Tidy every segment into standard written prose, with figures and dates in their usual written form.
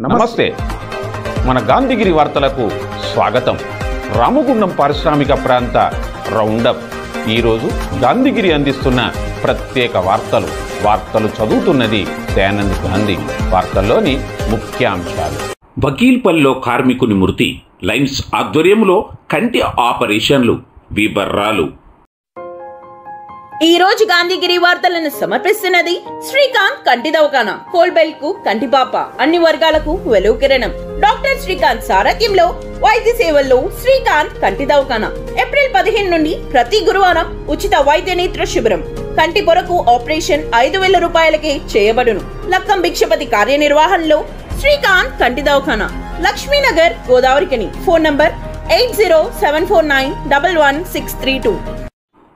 నమస్తే. మన గాంధీగిరి వార్తలకు స్వాగతం. రామగుండం పారిశ్రామిక ప్రాంత రౌండప్. ఈరోజు గాంధీగిరి అందిస్తున్న ప్రత్యేక వార్తలు చదువుతున్నది దయానంద్ గాంధీ. వార్తల్లోని ముఖ్యాంశాలు. వకీల్పల్లిలో కార్మికుని మృతి, లైన్స్ ఆధ్వర్యంలో కంటి ఆపరేషన్లు, విబర్రాలు. ఈ రోజు గాంధీగిరి వార్తలను సమర్పిస్తున్నది శ్రీకాంత్ కంటి దవాఖానా. కోల్బెల్ట్ కు కంటిపాప, అన్ని వర్గాలకు వెలుగు కిరణం. డాక్టర్ శ్రీకాంత్ సారథ్యంలో వైద్య సేవల్లో శ్రీకాంత్ కంటి దవాఖానా. ఏప్రిల్ 15 నుండి ప్రతి గురువారం ఉచిత వైద్య నేత్ర శిబిరం. కంటి పొరకు ఆపరేషన్ 5,000 రూపాయలకే చేయబడును. లక్కం భిక్షపతి కార్యనిర్వహణలో శ్రీకాంత్ కంటి దవాఖానా, Lakshminagar, Godavarikhani. Phone number 8074911632.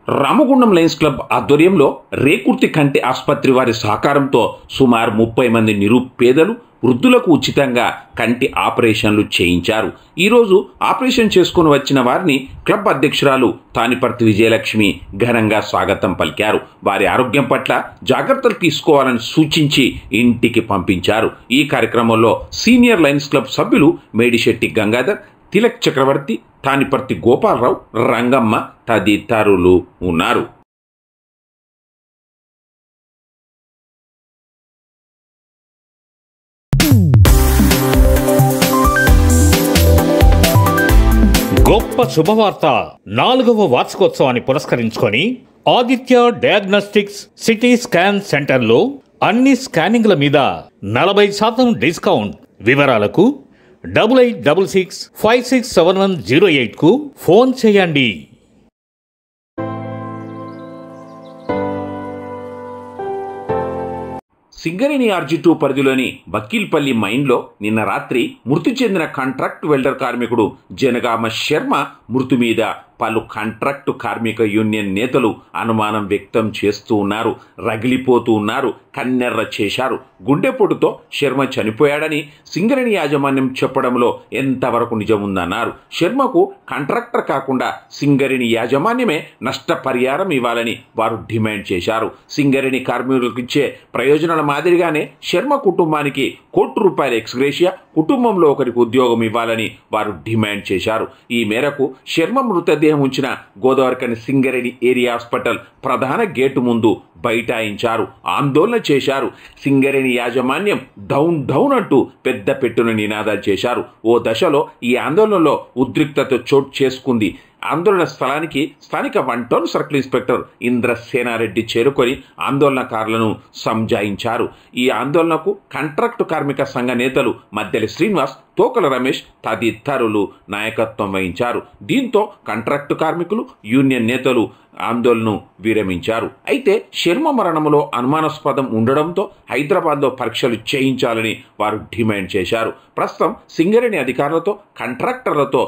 Ramagundam lions club ఆధ్వర్యంలో రేకుర్తి కంటి ఆసుపత్రి వారి సహకారంతో సుమారు 30 మంది నిరుపేదలు, వృద్ధులకు ఉచితంగా కంటి ఆపరేషన్లు చేయించారు. ఈరోజు ఆపరేషన్ చేసుకుని వచ్చిన వారిని క్లబ్ అధ్యక్షురాలు తానిపర్తి విజయలక్ష్మి ఘనంగా స్వాగతం పలికారు. వారి ఆరోగ్యం పట్ల జాగ్రత్తలు తీసుకోవాలని సూచించి ఇంటికి పంపించారు. ఈ కార్యక్రమంలో సీనియర్ లయన్స్ క్లబ్ సభ్యులు మేడిశెట్టి గంగాధర్, తిలక్ చక్రవర్తి, తానిపర్తి గోపాలరావు, రంగమ్మ తదితరులు ఉన్నారు. గొప్ప శుభవార్త. 4వ వార్షికోత్సవాన్ని పురస్కరించుకొని ఆదిత్య డయాగ్నోస్టిక్స్ సిటీ స్కాన్ సెంటర్లో అన్ని స్కానింగ్ల మీద 40% డిస్కౌంట్. వివరాలకు 8866567108 కు ఫోన్ చేయండి. సింగరేణి RG2 పరిధిలోని వకీల్పల్లి మైన్లో నిన్న రాత్రి మృతి చెందిన కాంట్రాక్ట్ వెల్డర్ కార్మికుడు జనగామ శర్మ మృతి మీద పలు కాంట్రాక్టు కార్మిక యూనియన్ నేతలు అనుమానం వ్యక్తం చేస్తూ ఉన్నారు. రగిలిపోతూ ఉన్నారు, కన్నెర్ర చేశారు. గుండెపోటుతో శర్మ చనిపోయాడని సింగరేణి యాజమాన్యం చెప్పడంలో ఎంతవరకు నిజముందన్నారు. శర్మకు కాంట్రాక్టర్ కాకుండా సింగరేణి యాజమాన్యమే నష్టపరిహారం ఇవ్వాలని వారు డిమాండ్ చేశారు. సింగరేణి కార్మికులకు ఇచ్చే ప్రయోజనాల మాదిరిగానే శర్మ కుటుంబానికి ₹1,00,00,000 ఎక్స్గ్రేషియా, కుటుంబంలో ఒకరికి ఉద్యోగం ఇవ్వాలని వారు డిమాండ్ చేశారు. ఈ మేరకు శర్మ మృతదేహం ఉంచిన గోదావరికని సింగరేణి ఏరియా హాస్పిటల్ ప్రధాన గేటు ముందు బైఠాయించారు, ఆందోళన చేశారు. సింగరేణి యాజమాన్యం డౌన్ డౌన్ అంటూ పెద్ద పెట్టున నినాదాలు చేశారు. ఓ దశలో ఈ ఆందోళనలో ఉద్రిక్తత చోటు చేసుకుంది. ఆందోళన స్థలానికి స్థానిక 1 టౌన్ సర్కిల్ ఇన్స్పెక్టర్ ఇంద్రసేనారెడ్డి చేరుకొని ఆందోళనకారులను సంజాయించారు. ఈ ఆందోళనకు కాంట్రాక్టు కార్మిక సంఘ నేతలు మద్దెలి శ్రీనివాస్, తోకల రమేష్ తదితరులు నాయకత్వం వహించారు. దీంతో కాంట్రాక్టు కార్మికులు, యూనియన్ నేతలు ఆందోళనను విరమించారు. అయితే శర్మ మరణంలో అనుమానాస్పదం ఉండడంతో హైదరాబాద్లో పరీక్షలు చేయించాలని వారు డిమాండ్ చేశారు. ప్రస్తుతం సింగరేణి అధికారులతో, కాంట్రాక్టర్లతో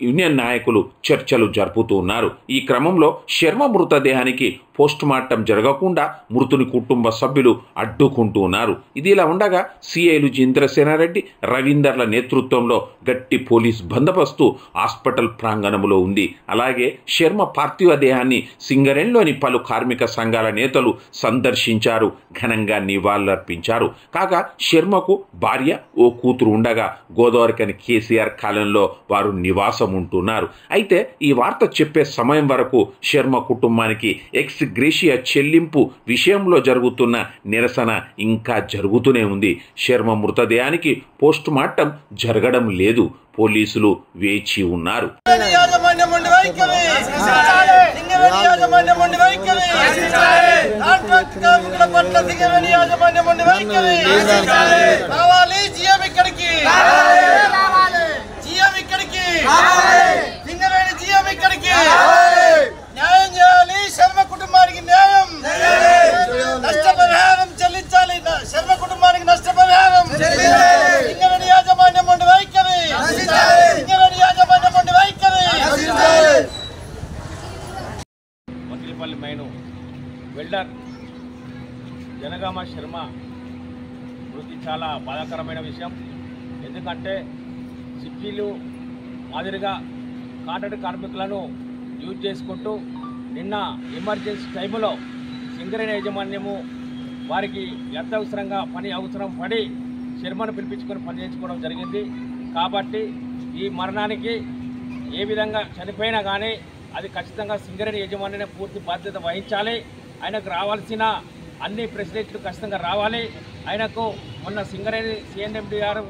యూనియన్ నాయకులు చర్చలు జరుపుతూ ఉన్నారు. ఈ క్రమంలో శర్మ మృతదేహానికి పోస్టుమార్టం జరగకుండా మృతుని కుటుంబ సభ్యులు అడ్డుకుంటూ ఉన్నారు. ఇది ఇలా ఉండగా సిఐలు ఇంద్రసేనారెడ్డి, రవీందర్ల నేతృత్వంలో గట్టి పోలీస్ బందోబస్తు హాస్పిటల్ ప్రాంగణంలో ఉంది. అలాగే శర్మ పార్థివ దేహాన్ని సింగరేణిలోని పలు కార్మిక సంఘాల నేతలు సందర్శించారు, ఘనంగా నివాళులర్పించారు. కాగా శర్మకు భార్య, ఓ కూతురు ఉండగా గోదావరికని కేసీఆర్ కాలనీలో వారు నివాసం ఉంటున్నారు. అయితే ఈ వార్త చెప్పే సమయం వరకు శర్మ కుటుంబానికి ఎక్స్గ్రేషియా చెల్లింపు విషయంలో జరుగుతున్న నిరసన ఇంకా జరుగుతూనే ఉంది. శర్మ మృతదేహానికి పోస్ట్ మార్టం జరగడం లేదు. పోలీసులు వేచి ఉన్నారు. న్యాయం చేయాలి, శర్మ కుటుంబానికి న్యాయం, నష్టపరిహారం చెల్లించాలి, శర్మ కుటుంబానికి నష్టపరిహారం. సింగరేణి యాజమాన్యం ఉండి వైఖరి, సింగరేణి యాజమాన్యం ఉండి వైఖరి. వకీల్పల్లి మైను వెల్డర్ జనగామ శర్మ మృతి చాలా బాధాకరమైన విషయం. ఎందుకంటే సిక్కీలు మాదిరిగా కాంట్రాక్ట్ కార్మికులను యూజ్ చేసుకుంటూ నిన్న ఎమర్జెన్సీ టైంలో సింగరేణి యాజమాన్యము వారికి అత్యవసరంగా పని అవసరం పడి శర్మను పిలిపించుకొని పని చేయించుకోవడం జరిగింది. కాబట్టి ఈ మరణానికి ఏ విధంగా చనిపోయినా కానీ అది ఖచ్చితంగా సింగరేణి యజమానినే పూర్తి బాధ్యత వహించాలి. ఆయనకు రావాల్సిన అన్ని ప్రెసిడెంట్లు ఖచ్చితంగా రావాలి. ఆయనకు మొన్న సింగరేణి CNMD గారు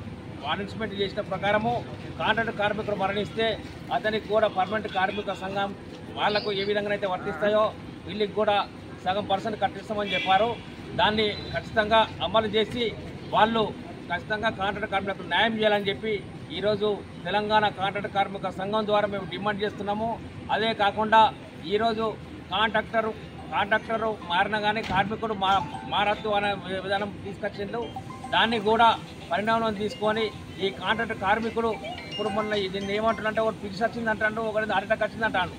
అనౌన్స్మెంట్ చేసిన ప్రకారము కాంట్రాక్ట్ కార్మికులు మరణిస్తే అతనికి కూడా పర్మనెంట్ కార్మిక సంఘం వాళ్లకు ఏ విధంగానైతే వర్తిస్తాయో వీళ్ళకి కూడా సగం % కట్టిస్తామని చెప్పారు. దాన్ని ఖచ్చితంగా అమలు చేసి వాళ్ళు ఖచ్చితంగా కాంట్రాక్ట్ కార్మికులకు న్యాయం చేయాలని చెప్పి ఈరోజు తెలంగాణ కాంట్రాక్ట్ కార్మిక సంఘం ద్వారా మేము డిమాండ్ చేస్తున్నాము. అదే కాకుండా ఈరోజు కాంట్రాక్టరు మారిన కానీ కార్మికుడు మారద్దు అనే విధానం తీసుకొచ్చిండు. దాన్ని కూడా పరిణామం తీసుకొని ఈ కాంట్రాక్ట్ కార్మికుడు ఇప్పుడు మొన్న దీన్ని ఏమంటాడంటే ఒకటి ఫిక్స్ వచ్చింది అంటాడు, ఒకటి హార్ట్ అటాక్ వచ్చింది అంటాడు.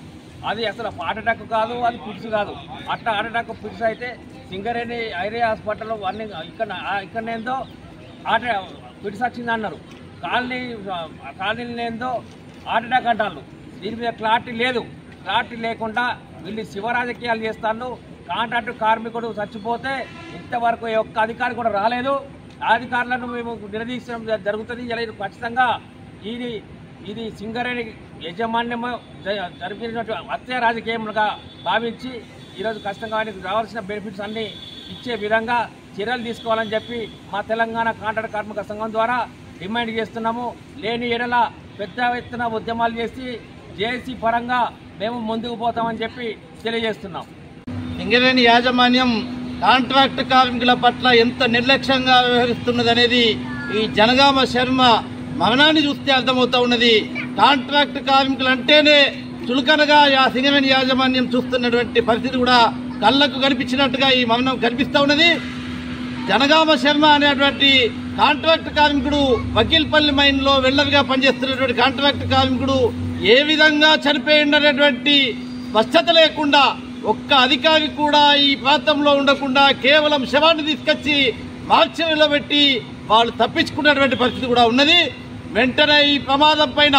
అది అసలు హార్ట్ అటాక్ కాదు, అది ఫిక్స్ కాదు. అట్లా హార్ట్ అటాక్ ఫిక్స్ అయితే సింగరేణి ఐరియా హాస్పిటల్లో అన్ని ఇక్కడనేందో ఫిట్స్ వచ్చింది అన్నారు. కాలనీలో ఏందో హార్ట్ అటాక్ అంటారు. దీని మీద క్లారిటీ లేదు. క్లారిటీ లేకుండా వీళ్ళు శివ రాజకీయాలు చేస్తాను. కాంట్రాక్టు కార్మికుడు చచ్చిపోతే ఇంతవరకు ఒక్క అధికారి కూడా రాలేదు. అధికారులను మేము నిలదీయడం జరుగుతుంది. ఇలా ఖచ్చితంగా ఇది సింగరేణి యాజమాన్యము జరిపినటువంటి హత్య రాజకీయంగా భావించి ఈరోజు ఖచ్చితంగా ఆయనకు రావాల్సిన బెనిఫిట్స్ అన్నీ ఇచ్చే విధంగా చర్యలు తీసుకోవాలని చెప్పి మా తెలంగాణ కాంట్రాక్ట్ కార్మిక సంఘం ద్వారా డిమాండ్ చేస్తున్నాము. లేని ఎడల పెద్ద ఎత్తున ఉద్యమాలు చేసి జేఏసీ పరంగా మేము ముందుకు పోతామని చెప్పి తెలియజేస్తున్నాం. సింగరేణి యాజమాన్యం కాంట్రాక్ట్ కార్మికుల పట్ల ఎంత నిర్లక్ష్యంగా వ్యవహరిస్తున్నది అనేది ఈ జనగామ శర్మ మరణాన్ని చూస్తే అర్థమవుతా ఉన్నది. కాంట్రాక్ట్ కార్మికులు అంటేనే చులకనగా సింగరేణి యాజమాన్యం చూస్తున్నటువంటి పరిస్థితి కూడా కళ్ళకు కనిపించినట్టుగా ఈ మరణం కనిపిస్తూ ఉన్నది. జనగామ శర్మ అనేటువంటి కాంట్రాక్ట్ కార్మికుడు వకీల్పల్లి మైన్లో వెళ్లర్గా పనిచేస్తున్నటువంటి కాంట్రాక్ట్ కార్మికుడు ఏ విధంగా చనిపోయిందనేటువంటి స్పష్టత లేకుండా ఒక్క అధికారి కూడా ఈ ప్రాంతంలో ఉండకుండా కేవలం శవాన్ని తీసుకొచ్చి మార్చిలో పెట్టి వాళ్ళు తప్పించుకున్నటువంటి పరిస్థితి కూడా ఉన్నది. వెంటనే ఈ ప్రమాదం పైన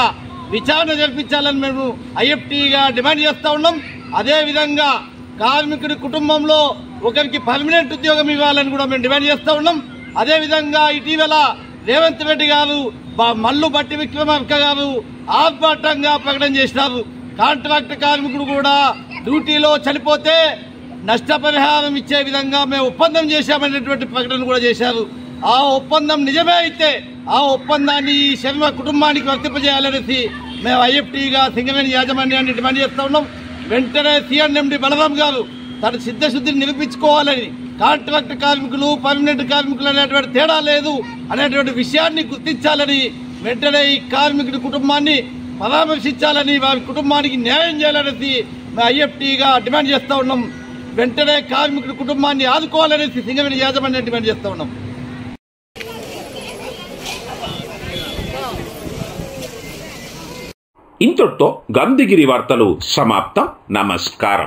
విచారణ జరిపించాలని మేము IFTగా డిమాండ్ చేస్తూ ఉన్నాం. అదేవిధంగా కార్మికుడి కుటుంబంలో ఒకరికి పర్మనెంట్ ఉద్యోగం ఇవ్వాలని కూడా మేము డిమాండ్ చేస్తూ ఉన్నాం. అదేవిధంగా ఇటీవల రేవంత్ రెడ్డి గారు మల్లు బట్టి విక్రమార్క గారు ఆర్భాటంగా ప్రకటన చేసినారు. కాంట్రాక్ట్ కార్మికుడు కూడా డ్యూటీలో చనిపోతే నష్టపరిహారం ఇచ్చే విధంగా మేము ఒప్పందం చేశామనేటువంటి ప్రకటన కూడా చేశారు. ఆ ఒప్పందం నిజమే అయితే ఆ ఒప్పందాన్ని ఈ శర్మ కుటుంబానికి వర్తింపజేయాలనేసి మేము IFTగా సింగరేణి యాజమాన్యాన్ని డిమాండ్ చేస్తూ ఉన్నాం. వెంటనే CNMD బలరాం గారు తన సిద్ధశుద్ధిని నిరూపించుకోవాలని, కాంట్రాక్ట్ కార్మికులు పర్మనెంట్ కార్మికులు అనేటువంటి తేడా లేదు అనేటువంటి విషయాన్ని గుర్తించాలని, వెంటనే ఈ కార్మికుడి కుటుంబాన్ని పరామర్శించాలని, వారి కుటుంబానికి న్యాయం చేయాలనేసి మేము IFTగా డిమాండ్ చేస్తూ ఉన్నాం. వెంటనే కార్మికుడి కుటుంబాన్ని ఆదుకోవాలనేసి సింగరేణి యాజమాన్యాన్ని డిమాండ్ చేస్తూ ఉన్నాం. ఇంతటితో గంధగిరి వార్తలు సమాప్తం. నమస్కారం.